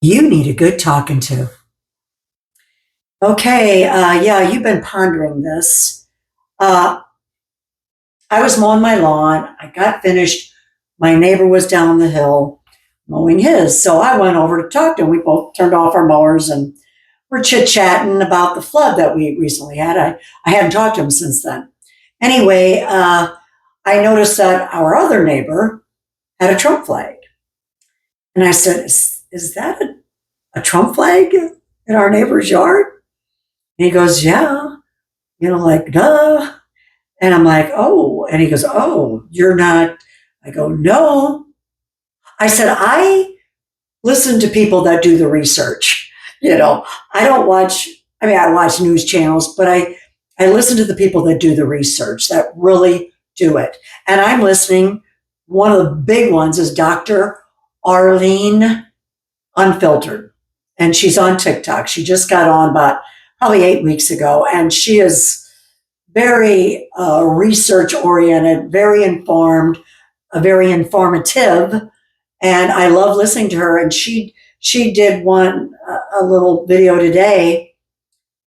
You need a good talking to. Okay, yeah, you've been pondering this. Uh, I was mowing my lawn. I got finished. My neighbor was down the hill mowing his. So I went over to talk to him. We both turned off our mowers and we're chit chatting about the flood that we recently had. I hadn't talked to him since then. Anyway, I noticed that our other neighbor had a Trump flag. And I said, is that a Trump flag in our neighbor's yard? And he goes, yeah, like, duh. And I'm like, oh. And he goes, oh, you're not. I go, no. I said, I listen to people that do the research. I don't watch, I watch news channels, but I listen to the people that do the research, that really do it. And I'm listening. One of the big ones is Dr. Arlene Unfiltered. And she's on TikTok. She just got on about probably 8 weeks ago. And she is very research oriented, very informed, very informative, and I love listening to her. And she did one a little video today.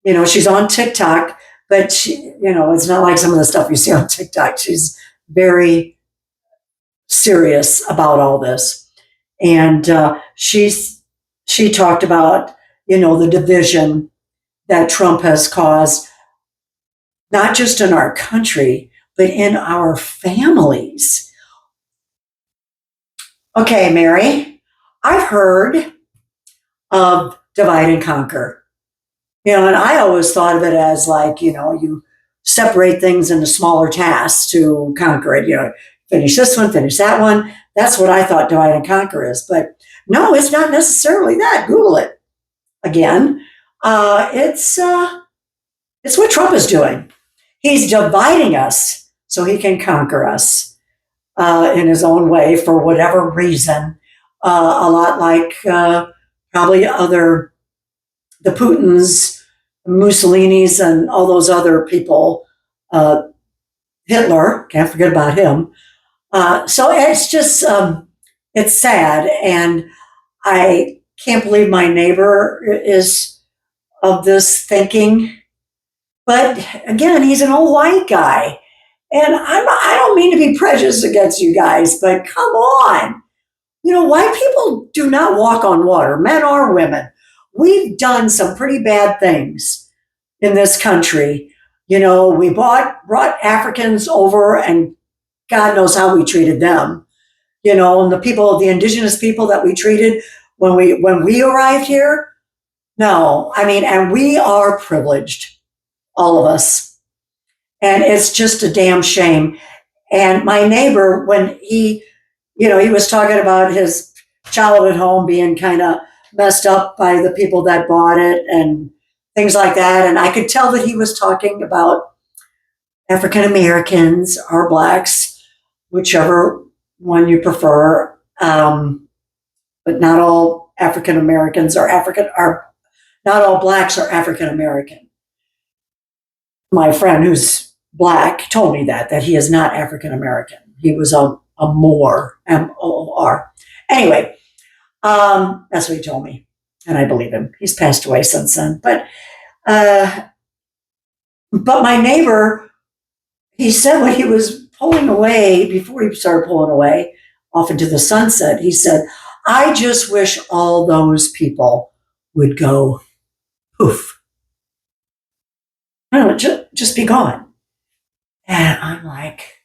She's on TikTok, but it's not like some of the stuff you see on TikTok. She's very serious about all this, and she talked about the division that Trump has caused not just in our country, but in our families. Okay, Mary, I've heard of divide and conquer. And I always thought of it as like, you separate things into smaller tasks to conquer it. Finish this one, finish that one. That's what I thought divide and conquer is. But no, it's not necessarily that. Google it again. It's what Trump is doing. He's dividing us so he can conquer us in his own way for whatever reason. A lot like probably the Putins, Mussolinis, and all those other people. Hitler, can't forget about him. So it's just, it's sad. And I can't believe my neighbor is of this thinking. But again, he's an old white guy. And I don't mean to be prejudiced against you guys, but come on. White people do not walk on water, men or women. We've done some pretty bad things in this country. We brought Africans over, and God knows how we treated them. And the indigenous people that we treated when we arrived here. No, and we are privileged, all of us. And it's just a damn shame. And my neighbor, when he was talking about his childhood home being kind of messed up by the people that bought it and things like that. And I could tell that he was talking about African Americans or blacks, whichever one you prefer. But not all African Americans are not all blacks are African American. My friend who's black told me that he is not African American. He was a Moor, Moor. Anyway, that's what he told me, and I believe him. He's passed away since then. Uh, but my neighbor, he said when he was pulling away, before he started pulling away off into the sunset, he said, I just wish all those people would go poof. No, just be gone. And I'm like,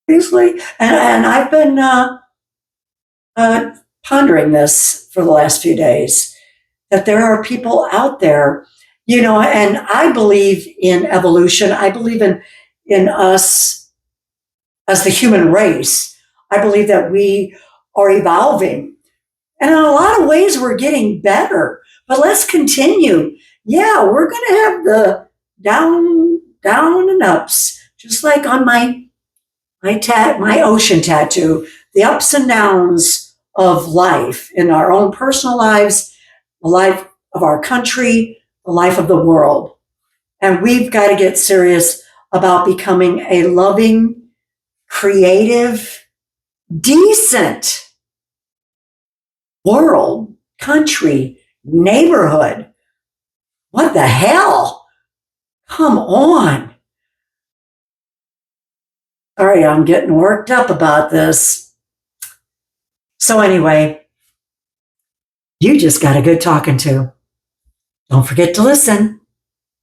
seriously? And I've been pondering this for the last few days, that there are people out there, and I believe in evolution. I believe in us as the human race. I believe that we are evolving. And in a lot of ways, we're getting better. But let's continue. Yeah, we're going to have the down and ups, just like on my ocean tattoo, the ups and downs of life in our own personal lives, the life of our country, the life of the world. And we've got to get serious about becoming a loving, creative, decent world, country, neighborhood. What the hell? Come on. All right, I'm getting worked up about this. So, anyway, you just got a good talking to. Don't forget to listen.